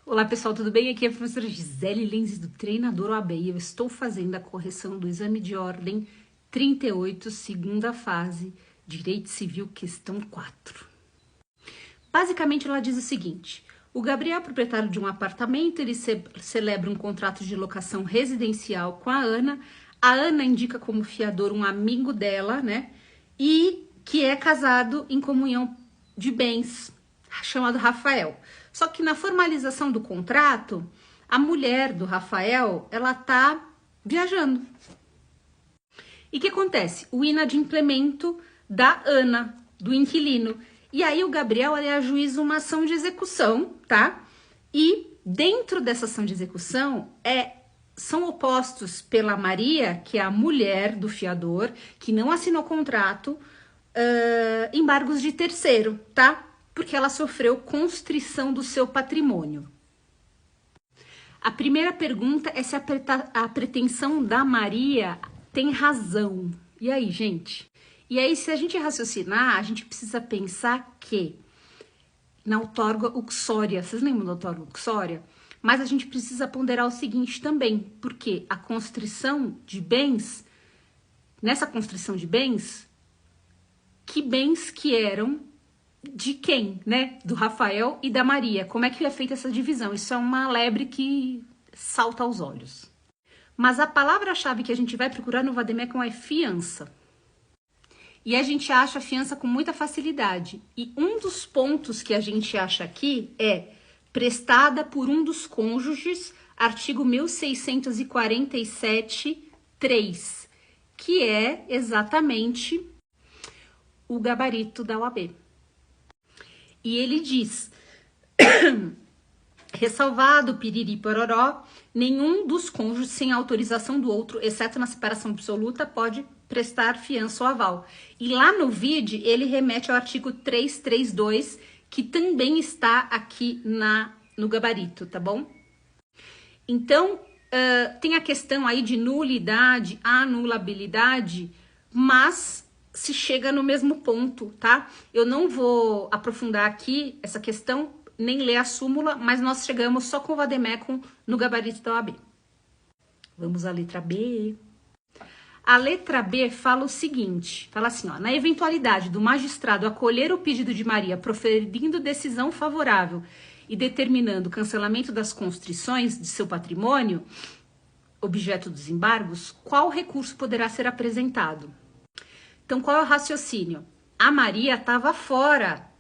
Olá pessoal, tudo bem? Aqui é a professora Gisele Lenz do Treinador OAB e eu estou fazendo a correção do exame de ordem 38, segunda fase, Direito Civil, questão 4. Basicamente ela diz o seguinte: o Gabriel é proprietário de um apartamento, ele celebra um contrato de locação residencial com a Ana indica como fiador um amigo dela, né? E que é casado em comunhão de bens, chamado Rafael. Só que na formalização do contrato, a mulher do Rafael, ela tá viajando. E o que acontece? O inadimplemento da Ana, do inquilino. E aí o Gabriel ajuiza uma ação de execução, tá? E dentro dessa ação de execução são opostos pela Maria, que é a mulher do fiador, que não assinou contrato, embargos de terceiro, tá? Porque ela sofreu constrição do seu patrimônio. A primeira pergunta é se a pretensão da Maria tem razão. E aí, gente? E aí, se a gente raciocinar, a gente precisa pensar que na outorga uxória, vocês lembram da outorga uxória? Mas a gente precisa ponderar o seguinte também, porque a constrição de bens, nessa constrição de bens que eram de quem, né? Do Rafael e da Maria. Como é que é feita essa divisão? Isso é uma lebre que salta aos olhos. Mas a palavra-chave que a gente vai procurar no Vademecum é fiança. E a gente acha a fiança com muita facilidade. E um dos pontos que a gente acha aqui é prestada por um dos cônjuges, artigo 1647, 3, que é exatamente o gabarito da OAB. E ele diz, ressalvado, piriri pororó, nenhum dos cônjuges sem autorização do outro, exceto na separação absoluta, pode prestar fiança ou aval. E lá no vide, ele remete ao artigo 332, que também está aqui no gabarito, tá bom? Então, tem a questão aí de nulidade, anulabilidade, mas se chega no mesmo ponto, tá? Eu não vou aprofundar aqui essa questão, nem ler a súmula, mas nós chegamos só com o Vademecum no gabarito da OAB. Vamos à letra B. A letra B fala o seguinte, fala assim, ó, na eventualidade do magistrado acolher o pedido de Maria, proferindo decisão favorável e determinando o cancelamento das constrições de seu patrimônio, objeto dos embargos, qual recurso poderá ser apresentado? Então, qual é o raciocínio? A Maria estava fora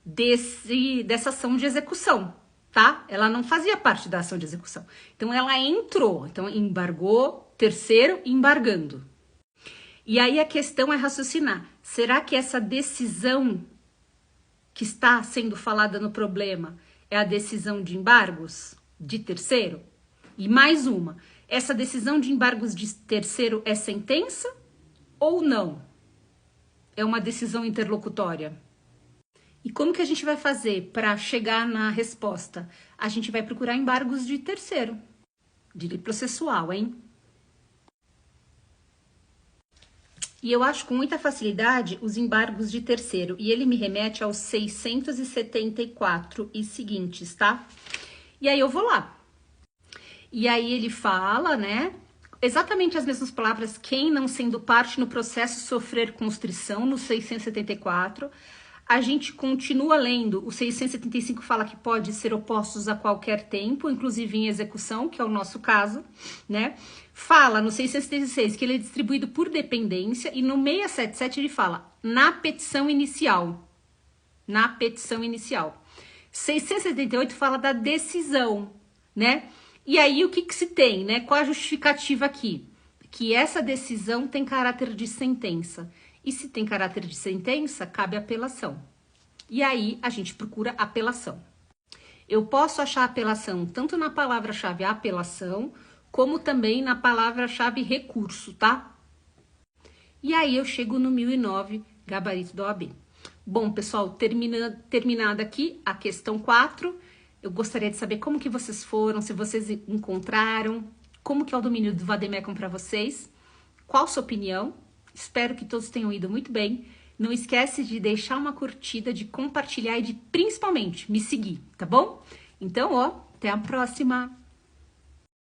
dessa ação de execução, tá? Ela não fazia parte da ação de execução. Então, ela entrou, então embargou, terceiro, embargando. E aí a questão é raciocinar. Será que essa decisão que está sendo falada no problema é a decisão de embargos de terceiro? E mais uma, essa decisão de embargos de terceiro é sentença ou não? É uma decisão interlocutória? E como que a gente vai fazer para chegar na resposta? A gente vai procurar embargos de terceiro, direito processual, hein? E eu acho com muita facilidade os embargos de terceiro. E ele me remete aos 674 e seguintes, tá? E aí eu vou lá. E aí ele fala, né? Exatamente as mesmas palavras, quem não sendo parte no processo sofrer constrição, no 674. A gente continua lendo, o 675 fala que pode ser opostos a qualquer tempo, inclusive em execução, que é o nosso caso, né? Fala no 676 que ele é distribuído por dependência e no 677 ele fala na petição inicial. Na petição inicial. 678 fala da decisão, né? E aí o que se tem, né? Qual a justificativa aqui? Que essa decisão tem caráter de sentença. E se tem caráter de sentença, cabe apelação. E aí a gente procura apelação. Eu posso achar apelação tanto na palavra-chave apelação, como também na palavra-chave recurso, tá? E aí eu chego no 1009, gabarito da OAB. Bom, pessoal, terminada aqui a questão 4, eu gostaria de saber como que vocês foram, se vocês encontraram, como que é o domínio do Vademecum para vocês, qual a sua opinião. Espero que todos tenham ido muito bem. Não esquece de deixar uma curtida, de compartilhar e de, principalmente, me seguir, tá bom? Então, ó, Até a próxima!